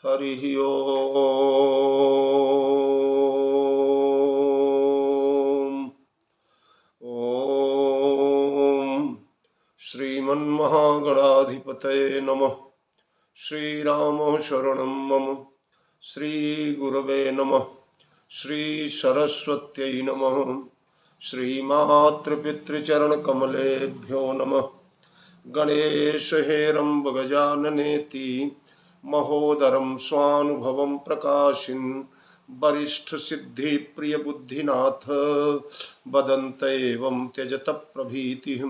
हरिः ओम्। ॐ श्रीमन्महागणाधिपतये नमः। श्रीराम शरणं मम। श्रीगुरवे नमः। श्रीसरस्वत्यै नमः। श्रीमातृपितृचरणकमलेभ्यो नमः। गणेश हेरम्ब गजाननेति महोदरं स्वानुभवं प्रकाशिन् वरिष्ठ सिद्धि प्रिय बुद्धिनाथ वदन्त एवं त्यजत प्रभीतिः।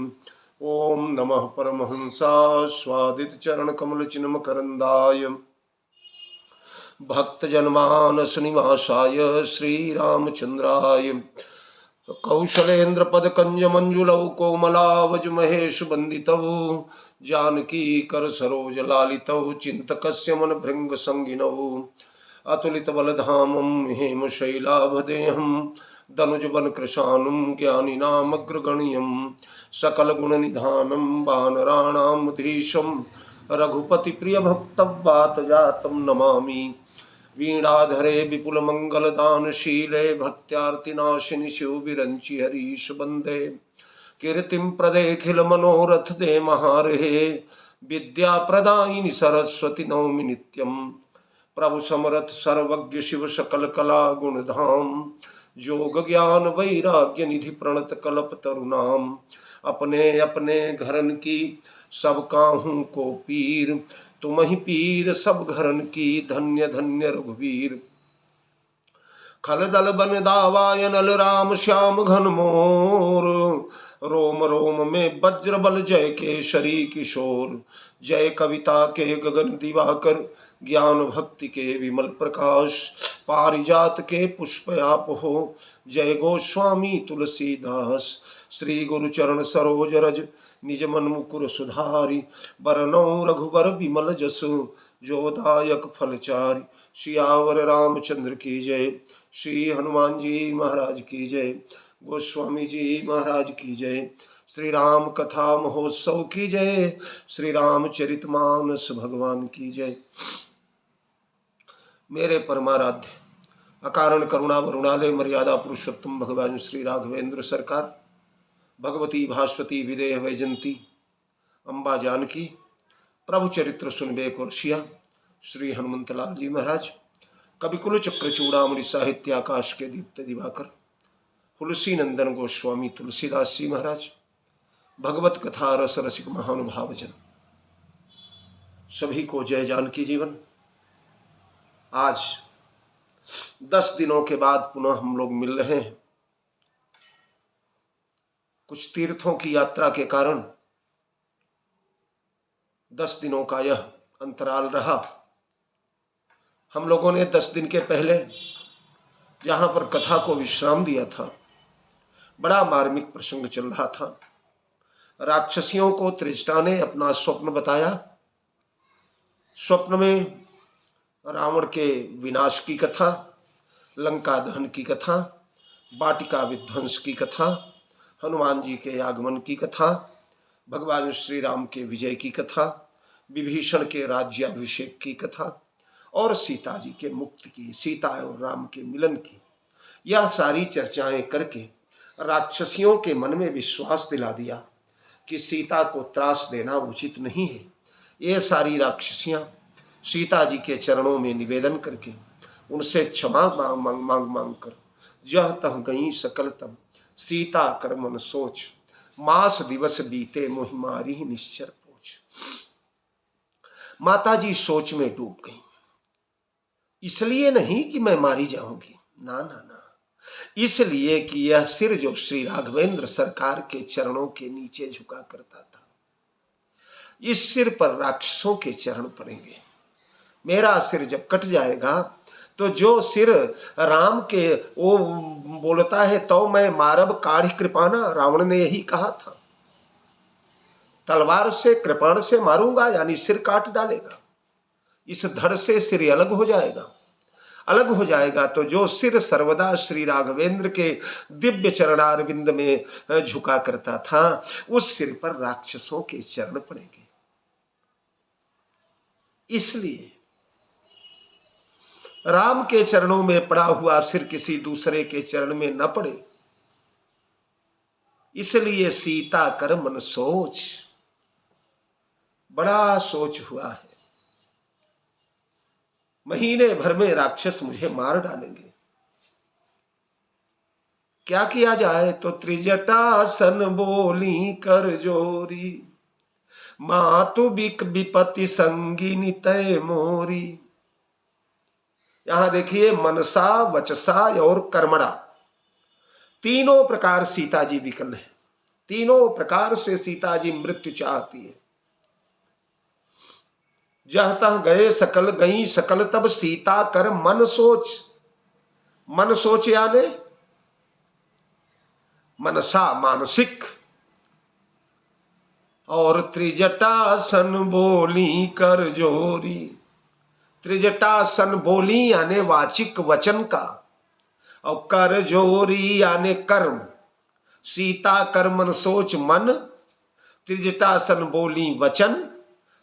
ओम नमः परमहंसा स्वादित चरण कमल चिन्म करंदाय भक्तजनमानस निवासाय श्रीरामचंद्राय कौशलेन्द्र पद कंज मंजुलौ कोमलावज महेश बंदितौ जानकी कर सरोज लालितौ चिंतकस्य मन भृंग संगिनौ अतुलित बलधामं हेम शैलाभदेहं दनुज बन कृशानुं ज्ञानिनामग्रगण्यं सकल गुण निधानं वानराणामधीशं रघुपति प्रिय भक्तवात जातं नमामि। वीणाधरे विपुल मंगल दानशीले भक्त्यार्तिनाशिनि शिव विरंचि हरीश बंदे कीर्तिं प्रदेखिल मनोरथ दे महारहे विद्या प्रदायिनि सरस्वती नौमि नित्यं प्रभु समरथ सर्वज्ञ शिव सकल कला गुणधाम जोग ज्ञान वैराग्य निधि प्रणत कल्प तरुणाम अपने अपने घरन की सब काहू को पीर तुम ही पीर सब घरन की धन्य धन्य रघुवीर खलदल बन दावाय नल राम श्याम घन मोर रोम रोम में वज्र बल जय केशरी किशोर जय कविता के गगन दिवाकर ज्ञान भक्ति के विमल प्रकाश पारिजात के पुष्प आप हो जय गोस्वामी तुलसीदास श्री गुरु चरण सरोज रज निज मन मुकुर सुधारि बरनौ रघुबर विमल जसु जोदायक फलचारि सियावर रामचंद्र की जय श्री हनुमान जी महाराज की जय गोस्वामी जी महाराज की जय श्री राम कथा महोत्सव की जय श्री रामचरितमानस भगवान की जय। मेरे परमाराध्य अकारण करुणा वरुणालय मर्यादा पुरुषोत्तम भगवान श्री राघवेंद्र सरकार भगवती भास्वती विदेह वैजंती अम्बा जानकी प्रभु चरित्र सुनबे कुर्सिया श्री हनुमंतलाल जी महाराज कविकुल चक्र चूड़ामणि साहित्य आकाश के दीप्त दिवाकर तुलसी नंदन गोस्वामी तुलसीदास जी महाराज भगवत कथा रस रसिक महानुभाव जन सभी को जय जानकी जीवन। आज 10 दिनों के बाद पुनः हम लोग मिल रहे हैं। कुछ तीर्थों की यात्रा के कारण 10 दिनों का यह अंतराल रहा। हम लोगों ने 10 दिन के पहले जहां पर कथा को विश्राम दिया था, बड़ा मार्मिक प्रसंग चल रहा था। राक्षसियों को त्रिजटा ने अपना स्वप्न बताया। स्वप्न में रावण के विनाश की कथा, लंका दहन की कथा, वाटिका विध्वंस की कथा, हनुमान जी के आगमन की कथा, भगवान श्री राम के विजय की कथा, विभीषण के राज्याभिषेक की कथा और सीता जी के मुक्ति की, सीता और राम के मिलन की, यह सारी चर्चाएं करके राक्षसियों के मन में विश्वास दिला दिया कि सीता को त्रास देना उचित नहीं है। ये सारी राक्षसियां सीता जी के चरणों में निवेदन करके उनसे क्षमा मांग कर जह तह गई सकल तब सीता कर मन सोच मास दिवस बीते मोहि मारी निश्चर पोछ। माता जी सोच में डूब गई। इसलिए नहीं कि मैं मारी जाऊंगी, ना ना ना, इसलिए कि यह सिर जो श्री राघवेंद्र सरकार के चरणों के नीचे झुका करता था, इस सिर पर राक्षसों के चरण पड़ेंगे। मेरा सिर जब कट जाएगा तो जो सिर राम के वो बोलता है तो मैं मारब काढ़ी कृपाना, रावण ने यही कहा था। तलवार से कृपाण से मारूंगा यानी सिर काट डालेगा। इस धड़ से सिर अलग हो जाएगा। अलग हो जाएगा तो जो सिर सर्वदा श्री राघवेंद्र के दिव्य चरणारविंद में झुका करता था, उस सिर पर राक्षसों के चरण पड़ेंगे। इसलिए राम के चरणों में पड़ा हुआ सिर किसी दूसरे के चरण में न पड़े, इसलिए सीता कर मन सोच। बड़ा सोच हुआ है, महीने भर में राक्षस मुझे मार डालेंगे, क्या किया जाए। तो त्रिजटासन बोली कर जोरी, मातु बिक विपत्ति संगिनी तय मोरी। यहां देखिए, मनसा, वचसा और कर्मणा, तीनों प्रकार सीता जी विकल है। तीनों प्रकार से सीता जी मृत्यु चाहती है। जह तह गए सकल गई सकल, तब सीता कर मन सोच। मन सोच यानी मनसा, मानसिक। और त्रिजटासन बोली कर जोरी, त्रिजटासन बोली यानी वाचिक वचन का, और कर जोरी यानी कर्म। सीता कर मन सोच मन, त्रिजटासन बोली वचन,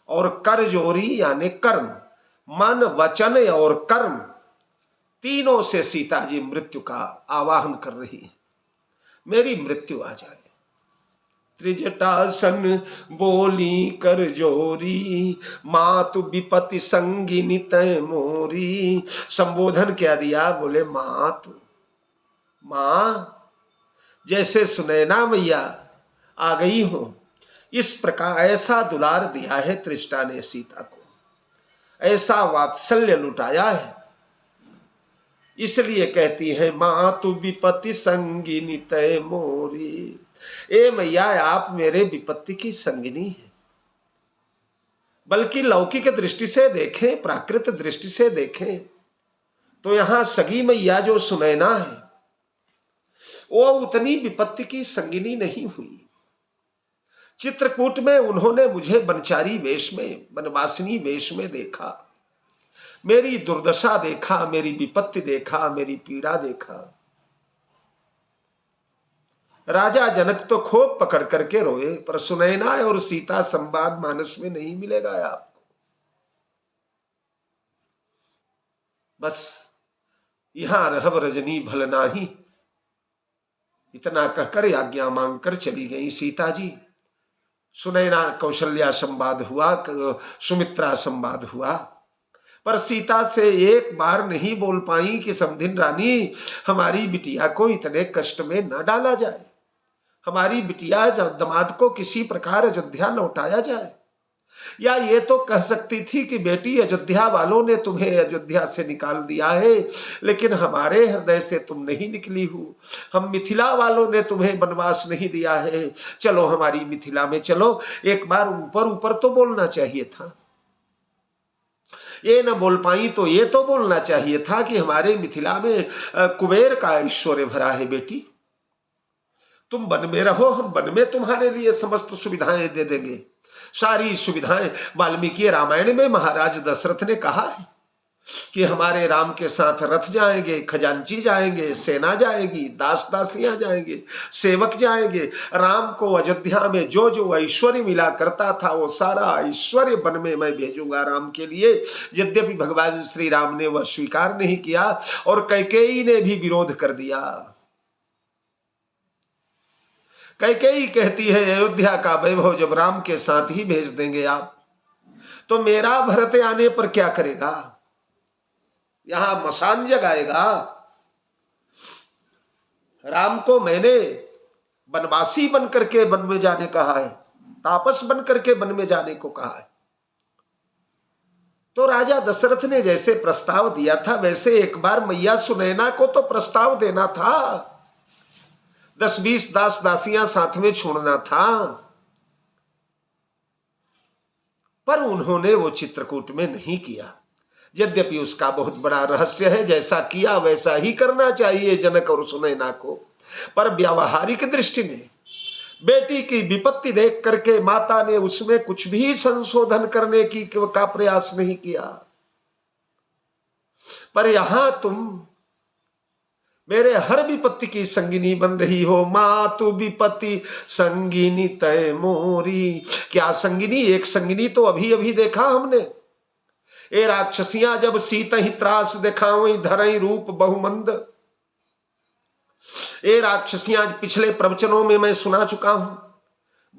और कर जोरी यानी कर्म। मन, वचन और कर्म, तीनों से सीता जी मृत्यु का आवाहन कर रही है। मेरी मृत्यु आ जाए। त्रिजटासन बोली कर जोरी, मातु विपत्ति संगिनी तय मोरी। संबोधन क्या दिया? बोले मातु, मां, जैसे सुनैना मैया आ गई हो, इस प्रकार ऐसा दुलार दिया है त्रिष्टा ने सीता को, ऐसा वात्सल्य लुटाया है, इसलिए कहती है मातु विपत्ति संगिनी तय मोरी। ए मैया, आप मेरे विपत्ति की संगिनी है। बल्कि लौकिक दृष्टि से देखें, प्राकृत दृष्टि से देखें, तो यहां सगी मैया जो सुनैना है, वो उतनी विपत्ति की संगिनी नहीं हुई। चित्रकूट में उन्होंने मुझे बनचारी वेश में, बनवासिनी वेश में देखा, मेरी दुर्दशा देखा, मेरी विपत्ति देखा, मेरी पीड़ा देखा। राजा जनक तो खूब पकड़ करके रोए, पर सुनैना और सीता संवाद मानस में नहीं मिलेगा आपको। बस यहां रहब रजनी भल नाही, इतना कहकर आज्ञा मांगकर चली गई सीता जी। सुनैना कौशल्या संवाद हुआ, सुमित्रा संवाद हुआ, पर सीता से एक बार नहीं बोल पाई कि समधिन रानी, हमारी बिटिया को इतने कष्ट में न डाला जाए, हमारी बिटिया दामाद को किसी प्रकार अयोध्या लौटाया जाए। या ये तो कह सकती थी कि बेटी, अयोध्या वालों ने तुम्हें अयोध्या से निकाल दिया है, लेकिन हमारे हृदय से तुम नहीं निकली हो। हम मिथिला वालों ने तुम्हें वनवास नहीं दिया है, चलो हमारी मिथिला में चलो। एक बार ऊपर ऊपर तो बोलना चाहिए था। ये न बोल पाई तो ये तो बोलना चाहिए था कि हमारे मिथिला में कुबेर का ऐश्वर्य भरा है बेटी, तुम वन में रहो, हम वन में तुम्हारे लिए समस्त सुविधाएं दे देंगे। सारी सुविधाएं वाल्मीकि रामायण में महाराज दशरथ ने कहा है कि हमारे राम के साथ रथ जाएंगे, खजांची जाएंगे, सेना जाएगी, दास दासियां जाएंगे, सेवक जाएंगे। राम को अयोध्या में जो जो ऐश्वर्य मिला करता था, वो सारा ऐश्वर्य वन में मैं भेजूंगा राम के लिए। यद्यपि भगवान श्री राम ने वह स्वीकार नहीं किया, और कैकेयी ने भी विरोध कर दिया। कैकेयी कहती है, अयोध्या का वैभव जब राम के साथ ही भेज देंगे आप, तो मेरा भरत आने पर क्या करेगा? यहां मसान जगाएगा। राम को मैंने वनवासी बन करके वन में जाने कहा है, तापस बन करके वन में जाने को कहा है। तो राजा दशरथ ने जैसे प्रस्ताव दिया था, वैसे एक बार मैया सुनैना को तो प्रस्ताव देना था, 10-20 दास दासियां साथ में छोड़ना था, पर उन्होंने वो चित्रकूट में नहीं किया। यद्यपि उसका बहुत बड़ा रहस्य है, जैसा किया वैसा ही करना चाहिए जनक और सुनैना को, पर व्यावहारिक दृष्टि में बेटी की विपत्ति देख करके माता ने उसमें कुछ भी संशोधन करने का प्रयास नहीं किया। पर यहां तुम मेरे हर विपत्ति की संगिनी बन रही हो। मातु विपत्ति संगिनी तय मोरी। क्या संगिनी? एक संगिनी तो अभी अभी देखा हमने, ए राक्षसियां जब सीत ही त्रास दिखावई धरई रूप बहुमंद। ए राक्षसियां पिछले प्रवचनों में मैं सुना चुका हूं,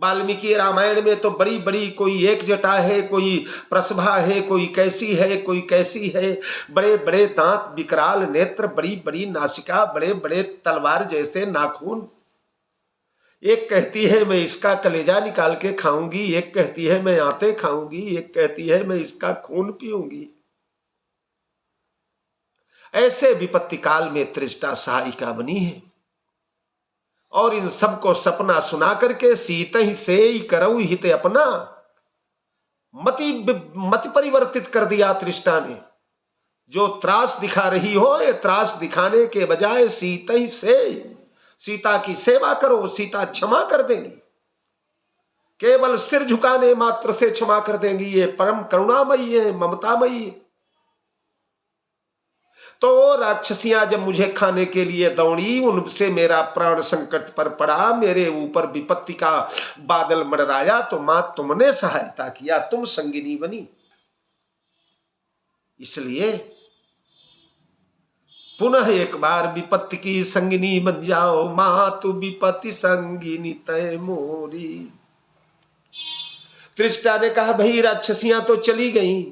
वाल्मीकि रामायण में तो बड़ी बड़ी कोई एक जटा है, कोई प्रसभा है, कोई कैसी है, कोई कैसी है, बड़े बड़े दांत, विकराल नेत्र, बड़ी बड़ी नासिका, बड़े बड़े तलवार जैसे नाखून। एक कहती है मैं इसका कलेजा निकाल के खाऊंगी, एक कहती है मैं आते खाऊंगी, एक कहती है मैं इसका खून पीऊंगी। ऐसे विपत्ति काल में त्रिष्टा सहायिका बनी है और इन सबको सपना सुना करके सीत ही से ही करऊ हित अपना मति परिवर्तित कर दिया त्रिष्टा ने। जो त्रास दिखा रही हो, ये त्रास दिखाने के बजाय सीत ही से सीता की सेवा करो, सीता क्षमा कर देंगी, केवल सिर झुकाने मात्र से क्षमा कर देंगी। ये परम करुणामयी है, ममतामयी है। तो राक्षसियां जब मुझे खाने के लिए दौड़ी, उनसे मेरा प्राण संकट पर पड़ा, मेरे ऊपर विपत्ति का बादल मंडराया, तो मां तुमने सहायता किया, तुम संगिनी बनी। इसलिए पुनः एक बार विपत्ति की संगिनी बन जाओ, मां तू विपत्ति संगिनी तय मोरी। त्रिष्टा ने कहा भाई राक्षसियां तो चली गई,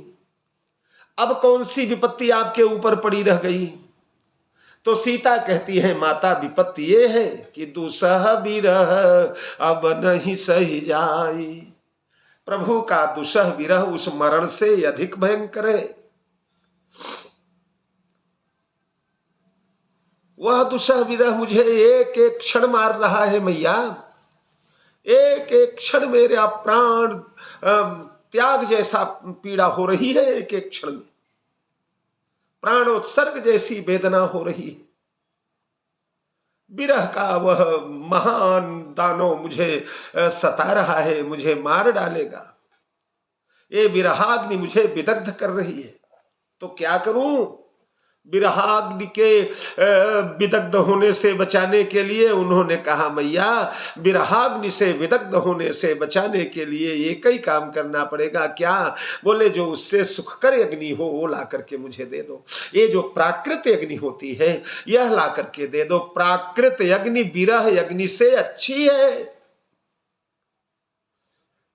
अब कौन सी विपत्ति आपके ऊपर पड़ी रह गई? तो सीता कहती है माता विपत्ति ये है कि दुसह विरह अब नहीं सही जाई। प्रभु का दुसह विरह उस मरण से अधिक भयंकर है। वह दुसह विरह मुझे एक एक क्षण मार रहा है मैया, एक एक क्षण मेरा प्राण त्याग जैसा पीड़ा हो रही है, एक एक क्षण में प्राणोत्सर्ग जैसी वेदना हो रही है। विरह का वह महान दानव मुझे सता रहा है, मुझे मार डालेगा। ये विरहाग्नि मुझे विदग्ध कर रही है, तो क्या करूं? विरहाग्नि के विदग्ध होने से बचाने के लिए उन्होंने कहा मैया विरहाग्नि से विदग्ध होने से बचाने के लिए एक ही काम करना पड़ेगा। क्या? बोले जो उससे सुखकर अग्नि हो वो ला करके मुझे दे दो। ये जो प्राकृत अग्नि होती है यह ला करके दे दो। प्राकृत अग्नि विरह अग्नि से अच्छी है।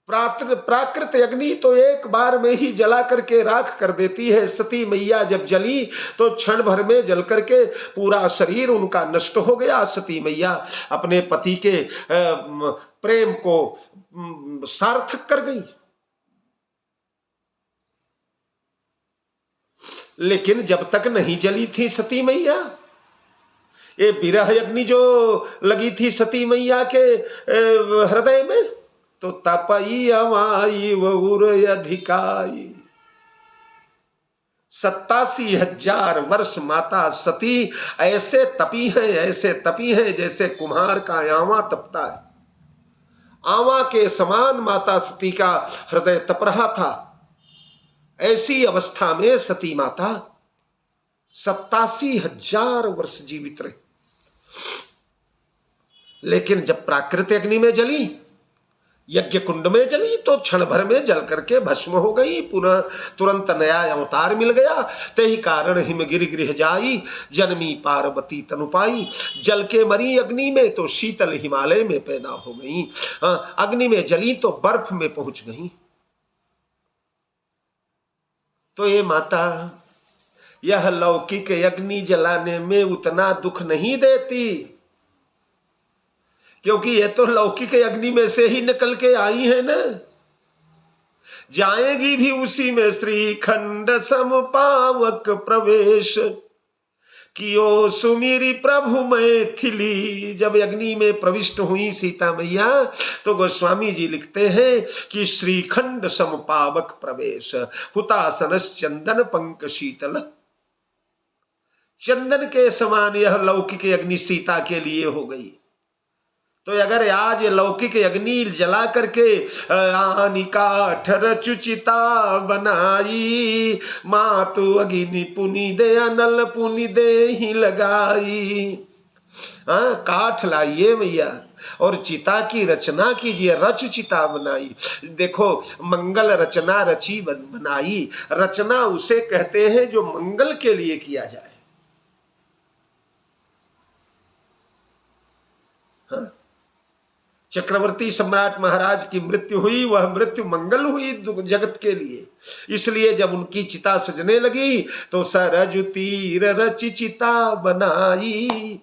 प्राकृत अग्नि तो एक बार में ही जला करके राख कर देती है। सती मैया जब जली तो क्षण भर में जल करके पूरा शरीर उनका नष्ट हो गया। सती मैया अपने पति के प्रेम को सार्थक कर गई। लेकिन जब तक नहीं जली थी सती मैया, ये विरह अग्नि जो लगी थी सती मैया के हृदय में, तो तपई अमाई वउर अधिकाई। 87,000 वर्ष माता सती ऐसे तपी है, ऐसे तपी है जैसे कुम्हार का आवा तपता है। आवा के समान माता सती का हृदय तप रहा था। ऐसी अवस्था में सती माता 87,000 वर्ष जीवित रही। लेकिन जब प्राकृतिक अग्नि में जली, यज्ञ कुंड में जली, तो क्षण भर में जल करके भस्म हो गई। पुनः तुरंत नया अवतार मिल गया। ते ही कारण हिमगिरि गृह जाई, जन्मी पार्वती तनु पाई। जल के मरी अग्नि में तो शीतल हिमालय में पैदा हो गई। अग्नि में जली तो बर्फ में पहुंच गई। तो ये माता यह लौकिक अग्नि जलाने में उतना दुख नहीं देती, क्योंकि ये तो लौकिक अग्नि में से ही निकल के आई है ना। जाएगी भी उसी में श्रीखंड समपावक प्रवेश कियो सुमिरी प्रभु मैथिली। जब अग्नि में प्रविष्ट हुई सीता मैया तो गोस्वामी जी लिखते हैं कि श्रीखंड समपावक प्रवेश हुतासनस चंदन पंक शीतल। चंदन के समान यह लौकिक अग्नि सीता के लिए हो गई। तो अगर आज लौकिक अग्नि जला करके आनी काठ रचुचिता बनाई, मातु अग्नि पुनि दे अनल पुनि दे ही लगाई। काठ लाइए भैया, और चिता की रचना कीजिए, रच चिता बनाई। देखो, मंगल रचना रची बनाई, रचना उसे कहते हैं जो मंगल के लिए किया जाए। हाँ? चक्रवर्ती सम्राट महाराज की मृत्यु हुई, वह मृत्यु मंगल हुई जगत के लिए। इसलिए जब उनकी चिता सजने लगी तो सरजु तीर रचि चिता बनाई,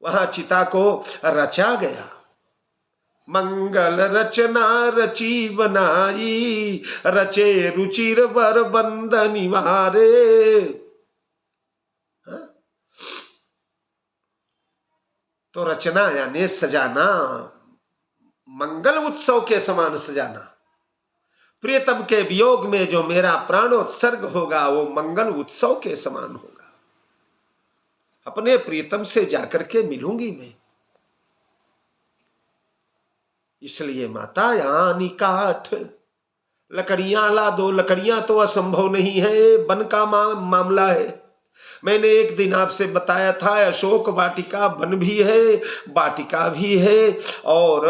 वहां चिता को रचा गया। मंगल रचना रची बनाई, रचे रुचिर वर बंद निवारे। तो रचना यानी सजाना, मंगल उत्सव के समान सजाना। प्रियतम के वियोग में जो मेरा प्राणोत्सर्ग होगा वो मंगल उत्सव के समान होगा। अपने प्रियतम से जाकर के मिलूंगी मैं। इसलिए माता यानी काठ, लकड़ियां ला दो। लकड़ियां तो असंभव नहीं है, वन का मामला है। मैंने एक दिन आपसे बताया था, अशोक वाटिका वन भी है, वाटिका भी है और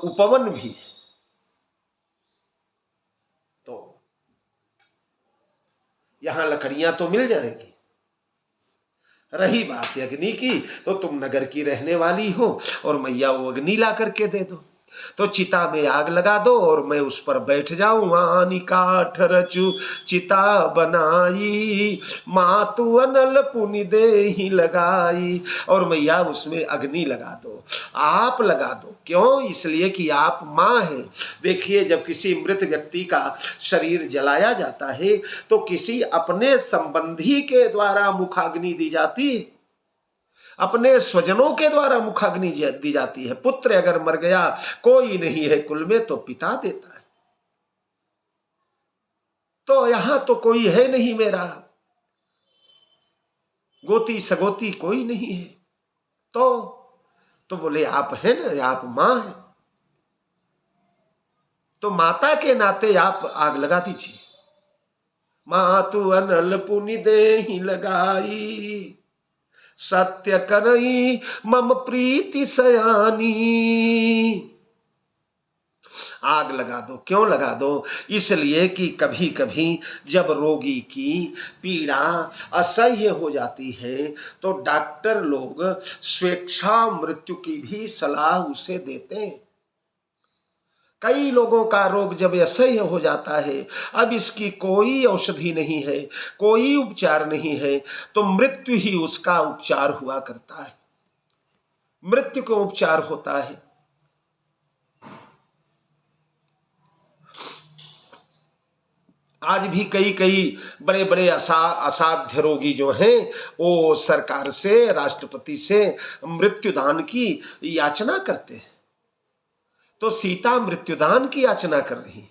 उपवन भी है। तो यहां लकड़ियां तो मिल जाएंगी। रही बात अग्नि की, तो तुम नगर की रहने वाली हो और मैया वो अग्नि ला करके दे दो। तो चिता में आग लगा दो और मैं उस पर बैठ जाऊं। आनी काठ रचु चिता बनाई, मातु अनल पुनि दे ही लगाई। और मैया उसमें अग्नि लगा दो, आप लगा दो। क्यों? इसलिए कि आप माँ हैं। देखिए, जब किसी मृत व्यक्ति का शरीर जलाया जाता है तो किसी अपने संबंधी के द्वारा मुखाग्नि दी जाती है, अपने स्वजनों के द्वारा मुखाग्नि दी जाती है। पुत्र अगर मर गया, कोई नहीं है कुल में, तो पिता देता है। तो यहां तो कोई है नहीं मेरा, गोती सगोती कोई नहीं है। तो बोले आप है ना, आप मां है, तो माता के नाते आप आग लगा दीजिए। मातु अनल पुनि दे ही लगाई, सत्य करई मम प्रीति सयानी। आग लगा दो। क्यों लगा दो? इसलिए कि कभी कभी जब रोगी की पीड़ा असह्य हो जाती है तो डॉक्टर लोग स्वेच्छा मृत्यु की भी सलाह उसे देते हैं। कई लोगों का रोग जब असह्य हो जाता है, अब इसकी कोई औषधि नहीं है, कोई उपचार नहीं है, तो मृत्यु ही उसका उपचार हुआ करता है। मृत्यु का उपचार होता है। आज भी कई कई बड़े बड़े असाध्य रोगी जो हैं वो सरकार से, राष्ट्रपति से मृत्युदान की याचना करते हैं। तो सीता मृत्युदान की याचना कर रही है,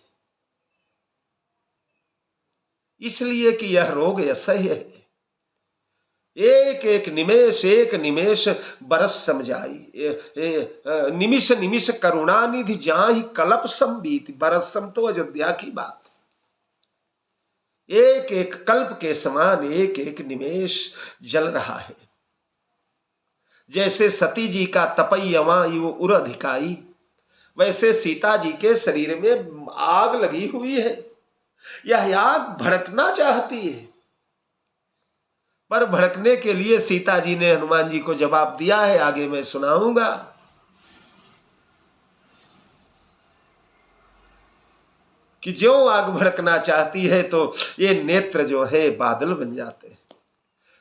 इसलिए कि यह रोग असह्य है। एक एक निमेश बरस समझाई, निमिष निमिष करुणानिधि जाहि कल्प संबीत। बरस सम तो अयोध्या की बात, एक एक कल्प के समान एक एक निमेश जल रहा है। जैसे सती जी का तपैयवा यु उर अधिकाई, वैसे सीता जी के शरीर में आग लगी हुई है। यह आग भड़कना चाहती है, पर भड़कने के लिए सीता जी ने हनुमान जी को जवाब दिया है, आगे मैं सुनाऊंगा। कि जो आग भड़कना चाहती है तो ये नेत्र जो है बादल बन जाते हैं।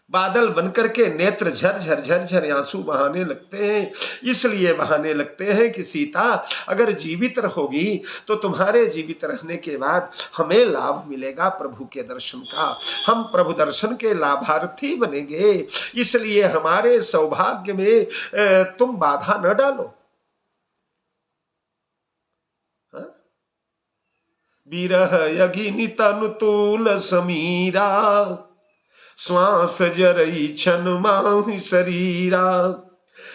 बादल बनकर के नेत्र झर झर आंसू बहाने लगते हैं। इसलिए बहाने लगते हैं कि सीता अगर जीवित रहोगी तो तुम्हारे जीवित रहने के बाद हमें लाभ मिलेगा प्रभु के दर्शन का, हम प्रभु दर्शन के लाभार्थी बनेंगे। इसलिए हमारे सौभाग्य में तुम बाधा न डालो। बिरह यगिनी तनु तूल समीरा, श्वास जरई छन माहि शरीरा।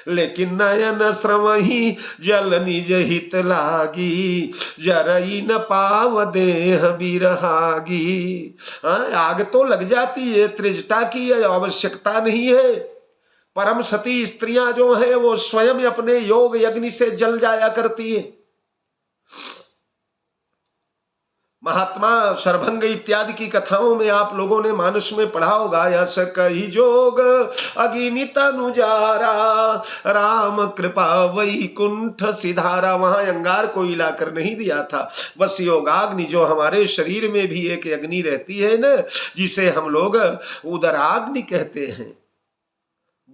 लेकिन नयन श्रमही जल निज हित लागी, जरई न पाव देह बिरहागी। आग तो लग जाती है, त्रिजटा की आवश्यकता नहीं है, परम सती स्त्रियां जो हैं वो स्वयं अपने योग अग्नि से जल जाया करती है। महात्मा शरभंग इत्यादि की कथाओं में आप लोगों ने मानस में पढ़ा होगा, यश कही जोग अगिनि तनु जारा, राम कृपा वैकुंठ सिधारा। वहां अंगार को हिलाकर नहीं दिया था, बस योगाग्नि जो हमारे शरीर में भी एक अग्नि रहती है ना, जिसे हम लोग उदराग्नि कहते हैं।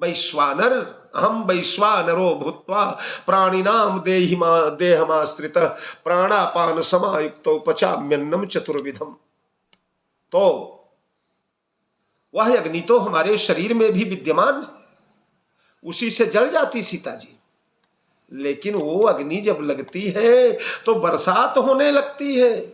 वैश्वानर हम वैश्वानरो भूत्वा प्राणिनाम देहमाश्रित प्राणापान समायुक्तो पचाम्यन्नम चतुर्विधम। तो वह अग्नि तो हमारे शरीर में भी विद्यमान, उसी से जल जाती सीता जी। लेकिन वो अग्नि जब लगती है तो बरसात होने लगती है,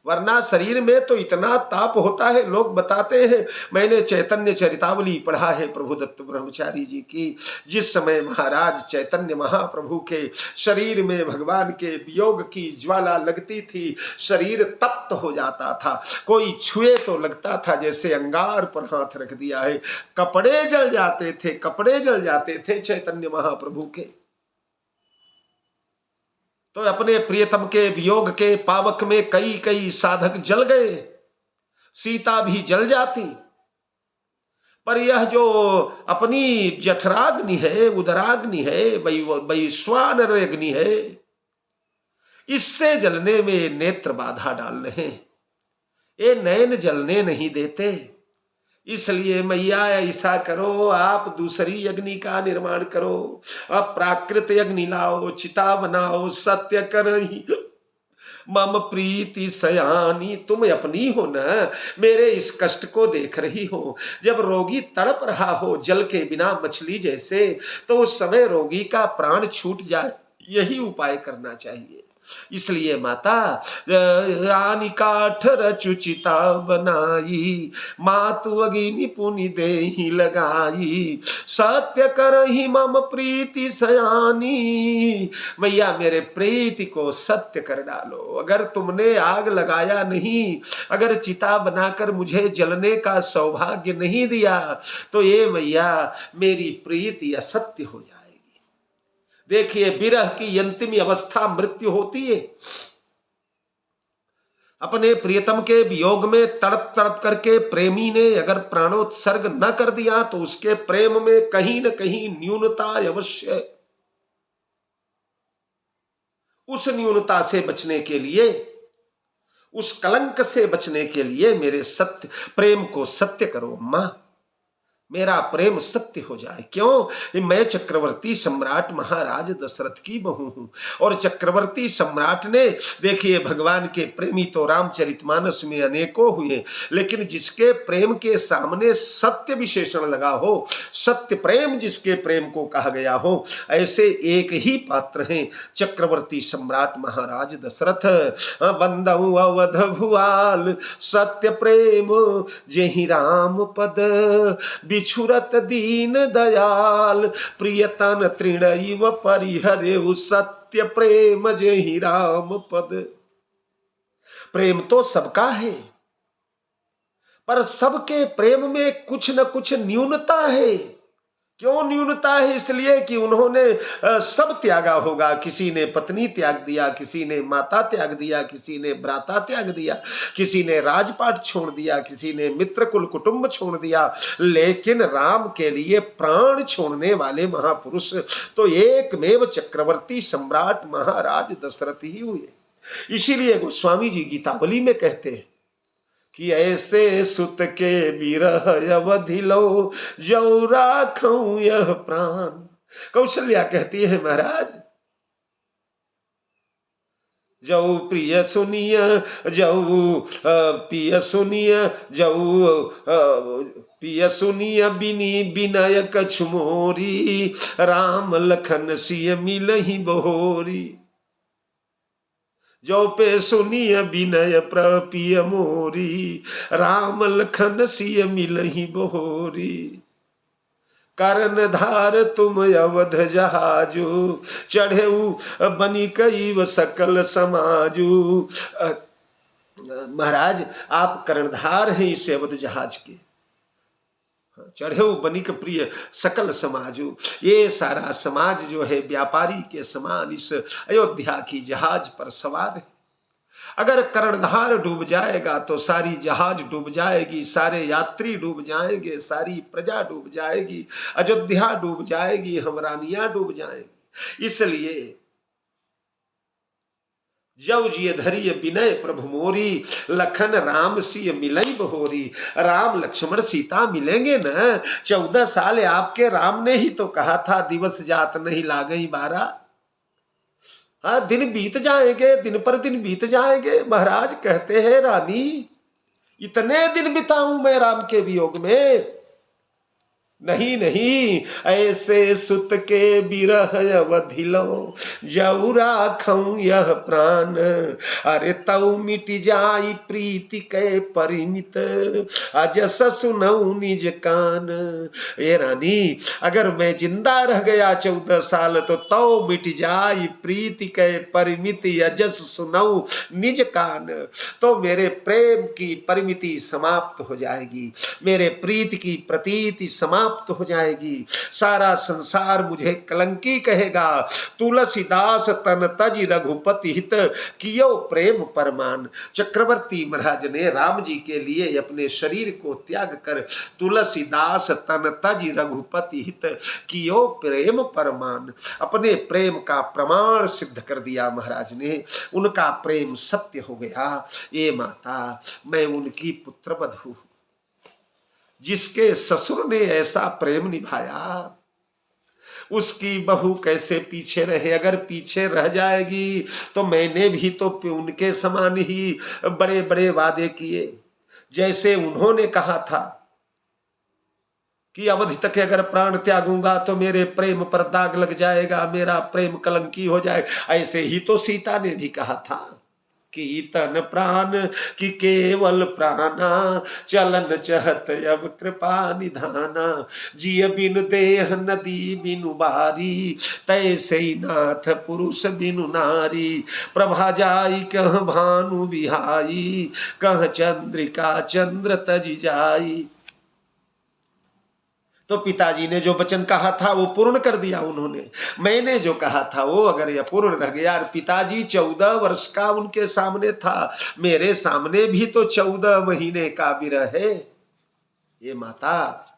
वरना शरीर में तो इतना ताप होता है। लोग बताते हैं, मैंने चैतन्य चरितावली पढ़ा है प्रभुदत्त ब्रह्मचारी जी की, जिस समय महाराज चैतन्य महाप्रभु के शरीर में भगवान के वियोग की ज्वाला लगती थी, शरीर तप्त हो जाता था। कोई छुए तो लगता था जैसे अंगार पर हाथ रख दिया है। कपड़े जल जाते थे, कपड़े जल जाते थे चैतन्य महाप्रभु के। तो अपने प्रियतम के वियोग के पावक में कई कई साधक जल गए, सीता भी जल जाती। पर यह जो अपनी जठराग्नि है, उदराग्नि है, वैश्वानर अग्नि है, इससे जलने में नेत्र बाधा डाल रहे हैं, ये नयन जलने नहीं देते। इसलिए मैया ऐसा करो, आप दूसरी अग्नि का निर्माण करो, अब प्राकृत अग्नि लाओ, चिता बनाओ, सत्य करही मम प्रीति सयानी। तुम अपनी हो न, मेरे इस कष्ट को देख रही हो। जब रोगी तड़प रहा हो जल के बिना मछली जैसे, तो उस समय रोगी का प्राण छूट जाए, यही उपाय करना चाहिए। इसलिए माता रानी काठ रचुचिता बनाई, मातु अगिनि पुनि देहि लगाई, सत्य करहि मम प्रीति सयानी। मैया मेरे प्रीति को सत्य कर डालो। अगर तुमने आग लगाया नहीं, अगर चिता बनाकर मुझे जलने का सौभाग्य नहीं दिया, तो ये मैया मेरी प्रीति असत्य हो जाए। देखिए, विरह की अंतिम अवस्था मृत्यु होती है। अपने प्रियतम के वियोग में तड़प तड़प करके प्रेमी ने अगर प्राणोत्सर्ग न कर दिया, तो उसके प्रेम में कहीं न कहीं न्यूनता अवश्य। उस न्यूनता से बचने के लिए, उस कलंक से बचने के लिए मेरे सत्य प्रेम को सत्य करो मां, मेरा प्रेम सत्य हो जाए। क्यों? मैं चक्रवर्ती सम्राट महाराज दशरथ की बहू हूं। और चक्रवर्ती सम्राट ने, देखिए भगवान के प्रेमी तो रामचरितमानस में अनेकों हुए, लेकिन जिसके प्रेम के सामने सत्य विशेषण लगा हो, सत्य प्रेम जिसके प्रेम को कहा गया हो, ऐसे एक ही पात्र हैं चक्रवर्ती सम्राट महाराज दशरथ। बंदऊ अवध भुआल सत्य प्रेम जेहि राम पद, बिछुरत दीन दयाल प्रियतन तृणैव परिहरेउ, सत्य प्रेम जेहि राम पद। प्रेम तो सबका है, पर सबके प्रेम में कुछ न कुछ न्यूनता है। क्यों न्यूनता है? इसलिए कि उन्होंने सब त्यागा होगा। किसी ने पत्नी त्याग दिया, किसी ने माता त्याग दिया, किसी ने भ्राता त्याग दिया, किसी ने राजपाट छोड़ दिया, किसी ने मित्र कुल कुटुंब छोड़ दिया, लेकिन राम के लिए प्राण छोड़ने वाले महापुरुष तो एकमेव चक्रवर्ती सम्राट महाराज दशरथ ही हुए। इसीलिए गोस्वामी जी गीतावली में कहते हैं कि ऐसे सुत के विरह अवधि लो, जौ राखऊं यह प्राण। कौशल्या कहती है, महाराज जौ प्रिय सुनिय, जौ पिय सुनिय, जौ पिय सुनिय बिनी बिनय कछु मोरी, राम लखन सिय मिलहि बहोरी। जो पे सुनिय विनय प्रपिय मोरी, राम लखन सिय मिलहि बहोरी। करण धार तुम अवध जहाजू, चढ़ेऊ बनी कईव सकल समाजू। महाराज आप कर्णधार हैं इस अवध जहाज के, चढ़े बनिक प्रिय सकल समाजो, ये सारा समाज जो है व्यापारी के समान इस अयोध्या की जहाज पर सवार है। अगर कर्णधार डूब जाएगा तो सारी जहाज डूब जाएगी, सारे यात्री डूब जाएंगे, सारी प्रजा डूब जाएगी, अयोध्या डूब जाएगी, हम रानियां डूब जाएंगी। इसलिए जव जिय धरिय विनय प्रभु मोरी, लखन राम सिय मिलई बहोरी। राम लक्ष्मण सीता मिलेंगे न, 14 साल आपके राम ने ही तो कहा था, दिवस जात नहीं लागई 12। हाँ, दिन बीत जाएंगे, दिन पर दिन बीत जाएंगे। महाराज कहते हैं, रानी इतने दिन बिताऊं मैं राम के वियोग में? नहीं नहीं, ऐसे सुत के बिरह अवधिलो, जऊ राखऊं यह प्राण। अरे तऊ मिट जाई प्रीति के परिमित, अजस सुनऊ निज कान। ए रानी, अगर मैं जिंदा रह गया 14 साल तो तऊ मिट जाई प्रीति के परिमित, अजस सुनऊ निज कान। तो मेरे प्रेम की परिमिति समाप्त हो जाएगी, मेरे प्रीति की प्रतीति समाप्त हो जाएगी, सारा संसार मुझे कलंकी कहेगा। तुलसीदास तन तज रघुपति हित, कियो प्रेम परमान। चक्रवर्ती महाराज ने राम जी के लिए अपने शरीर को त्याग कर तुलसीदास तन तज रघुपति हित, कियो प्रेम परमान, अपने प्रेम का प्रमाण सिद्ध कर दिया महाराज ने। उनका प्रेम सत्य हो गया। ये माता, मैं उनकी पुत्रवधू हूं, जिसके ससुर ने ऐसा प्रेम निभाया, उसकी बहू कैसे पीछे रहे? अगर पीछे रह जाएगी तो मैंने भी तो उनके समान ही बड़े बड़े वादे किए। जैसे उन्होंने कहा था कि अवधि तक अगर प्राण त्यागूंगा तो मेरे प्रेम पर दाग लग जाएगा, मेरा प्रेम कलंकी हो जाएगा, ऐसे ही तो सीता ने भी कहा था कि तन प्राण की केवल प्राणा, चलन चहत अब कृपा निधाना। जिय बिनु देह नदी बिनु बारी, तैसे ही नाथ पुरुष बिनु नारी। प्रभा जाई कह भानु बिहाई, कह चंद्रिका चंद्र तज जाई। तो पिताजी ने जो वचन कहा था वो पूर्ण कर दिया उन्होंने। मैंने जो कहा था वो अगर यह पूर्ण रह गया। पिताजी 14 वर्ष का उनके सामने था, मेरे सामने भी तो 14 महीने का विरह है। ये माता,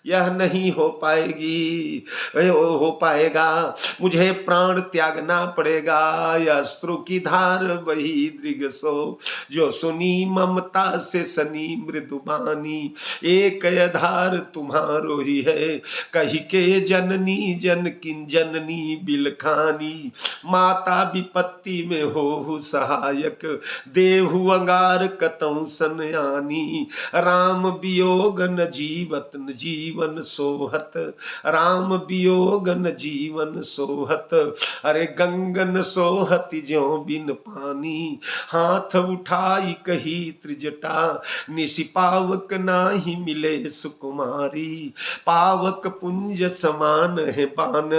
यह नहीं हो पाएगी, हो पाएगा, मुझे प्राण त्यागना पड़ेगा। यह अश्रु की धार वही दृग सो, जो सुनी ममता से सनी मृदुबानी। एक धार तुम्हारो ही है, कही के जननी जन किन जननी बिलखानी। माता विपत्ति में हो सहायक, देहु अंगार कतौ सनयानी। राम वियोग न जीवत न जीवन सोहत, राम वियोग न जीवन सोहत। अरे गंगन सोहत ज्यों बिन पानी, हाथ उठाई कही त्रिजटा। निशि पावक नाही मिले सुकुमारी, पावक पुंज समान है बान।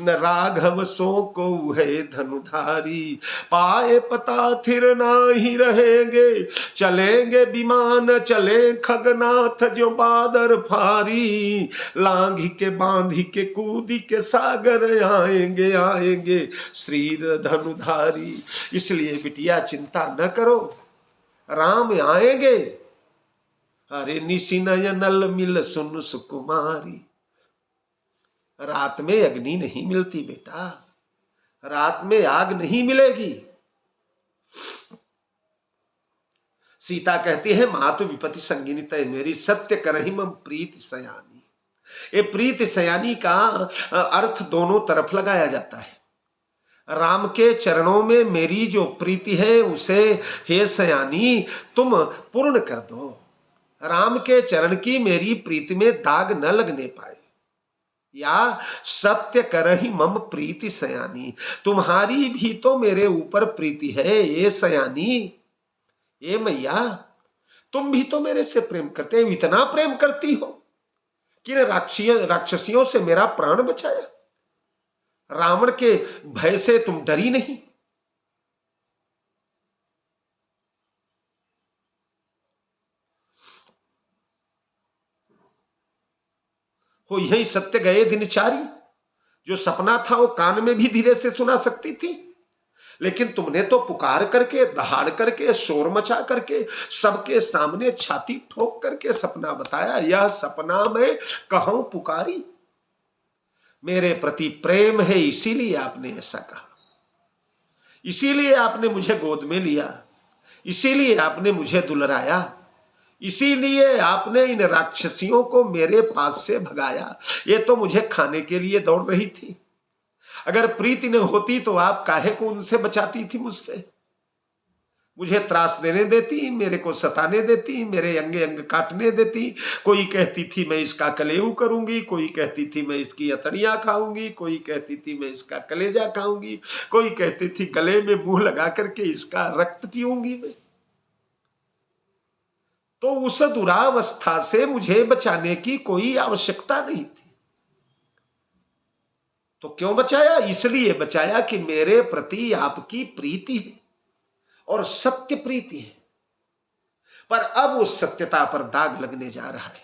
न राघव सो को है धनुधारी, पाए पता थिर नाही रहेंगे। चलेंगे विमान चले खगनाथ, जो बादर फारी। लांघी के बांधी के कूदी के सागर, आएंगे आएंगे श्री धनुधारी। इसलिए बिटिया चिंता न करो, राम आएंगे। अरे निशि नयनल मिल सुन सुकुमारी। रात में अग्नि नहीं मिलती बेटा, रात में आग नहीं मिलेगी। सीता कहती है, मातु विपत्ति संगिनी तय मेरी, सत्य करहि मम प्रीति सयानी। ये प्रीति सयानी का अर्थ दोनों तरफ लगाया जाता है। राम के चरणों में मेरी जो प्रीति है उसे हे सयानी तुम पूर्ण कर दो। राम के चरण की मेरी प्रीति में दाग न लगने पाए। या सत्य करहि मम प्रीति सयानी, तुम्हारी भी तो मेरे ऊपर प्रीति है ये सयानी। ये मैया, तुम भी तो मेरे से प्रेम करते हो, इतना प्रेम करती हो कि राक्षसियों से मेरा प्राण बचाया। रावण के भय से तुम डरी नहीं। वो यही सत्य गए दिनचारी, जो सपना था वो कान में भी धीरे से सुना सकती थी, लेकिन तुमने तो पुकार करके, दहाड़ करके, शोर मचा करके, सबके सामने छाती ठोक करके सपना बताया। यह सपना मैं कहूं पुकारी, मेरे प्रति प्रेम है इसीलिए आपने ऐसा कहा, इसीलिए आपने मुझे गोद में लिया, इसीलिए आपने मुझे दुलराया, इसीलिए आपने इन राक्षसियों को मेरे पास से भगाया। ये तो मुझे खाने के लिए दौड़ रही थी, अगर प्रीति न होती तो आप काहे को उनसे बचाती थी मुझसे, मुझे त्रास देने देती, मेरे को सताने देती, मेरे अंगे अंग काटने देती। कोई कहती थी मैं इसका कलेऊ करूंगी, कोई कहती थी मैं इसकी अतड़ियां खाऊंगी, कोई कहती थी मैं इसका कलेजा खाऊंगी, कोई कहती थी गले में मुंह लगा करके इसका रक्त पीऊंगी मैं। तो उस दुरावस्था से मुझे बचाने की कोई आवश्यकता नहीं थी। तो क्यों बचाया? इसलिए बचाया कि मेरे प्रति आपकी प्रीति है और सत्य प्रीति है। पर अब उस सत्यता पर दाग लगने जा रहा है।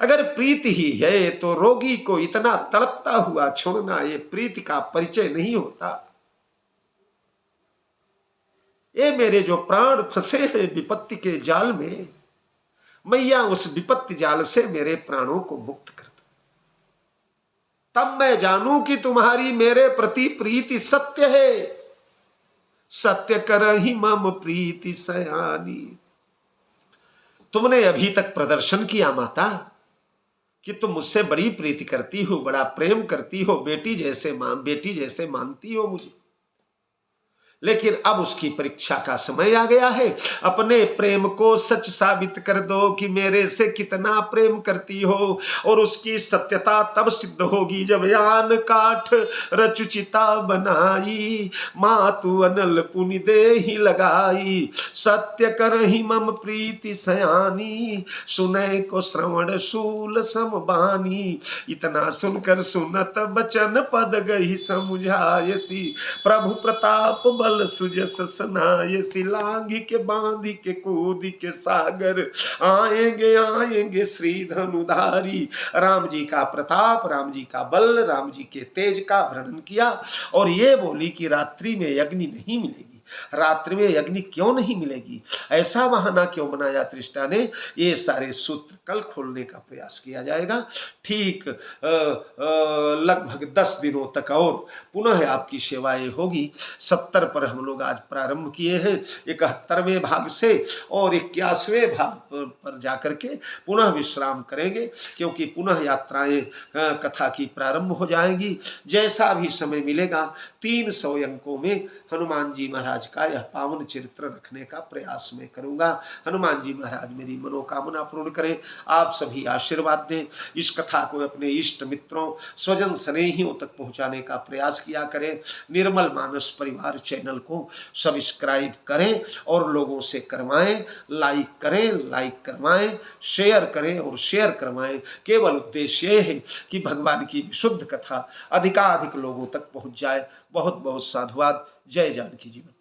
अगर प्रीति ही है तो रोगी को इतना तड़पता हुआ छोड़ना ये प्रीति का परिचय नहीं होता। ये मेरे जो प्राण फंसे हैं विपत्ति के जाल में, मैया उस विपत्ति जाल से मेरे प्राणों को मुक्त कर दो, तब मैं जानूं कि तुम्हारी मेरे प्रति प्रीति सत्य है। सत्य करहि मम प्रीति सयानी। तुमने अभी तक प्रदर्शन किया माता कि तुम मुझसे बड़ी प्रीति करती हो, बड़ा प्रेम करती हो, बेटी जैसे मानती हो मुझे, लेकिन अब उसकी परीक्षा का समय आ गया है। अपने प्रेम को सच साबित कर दो कि मेरे से कितना प्रेम करती हो, और उसकी सत्यता तब सिद्ध होगी जब यान काठ रचुचिता बनाई, मातु अनल पुनि देहि लगाई। सत्य करहि मम प्रीति सयानी, सुनै को श्रवण शूल समबानी। इतना सुनकर सुनत बचन पद गही समुझायसी, प्रभु प्रताप बल सुजस सनाय सिलांगी के बांधी के कूदी के सागर, आएंगे आएंगे श्री धनुधारी। राम जी का प्रताप, राम जी का बल, राम जी के तेज का वर्णन किया और ये बोली कि रात्रि में अग्नि नहीं मिलेगी। रात्रि में अग्नि क्यों नहीं मिलेगी, ऐसा बहाना क्यों बनाया त्रिष्टा ने, ये सारे सूत्र कल खोलने का प्रयास किया जाएगा। ठीक लगभग 10 दिनों तक और पुनः आपकी सेवाएं होगी। 70 पर हम लोग आज प्रारंभ किए हैं, 71वें भाग से, और 81वें भाग पर जाकर के पुनः विश्राम करेंगे, क्योंकि पुनः यात्राएं कथा की प्रारंभ हो जाएंगी। जैसा भी समय मिलेगा 300 अंकों में हनुमान जी महाराज का यह पावन चरित्र रखने का प्रयास मैं करूंगा। हनुमान जी महाराज मेरी मनोकामना पूर्ण करें, आप सभी आशीर्वाद दें। इस कथा को अपने इष्ट मित्रों, स्वजन स्नेहियों तक पहुंचाने का प्रयास किया करें। निर्मल मानस परिवार चैनल को सब्सक्राइब करें और लोगों से करवाएं, लाइक करें, लाइक करवाएं, शेयर करें और शेयर करवाएं। केवल उद्देश्य ये है कि भगवान की विशुद्ध कथा अधिकाधिक लोगों तक पहुंच जाए। बहुत बहुत साधुवाद। जय जानकी जीवन।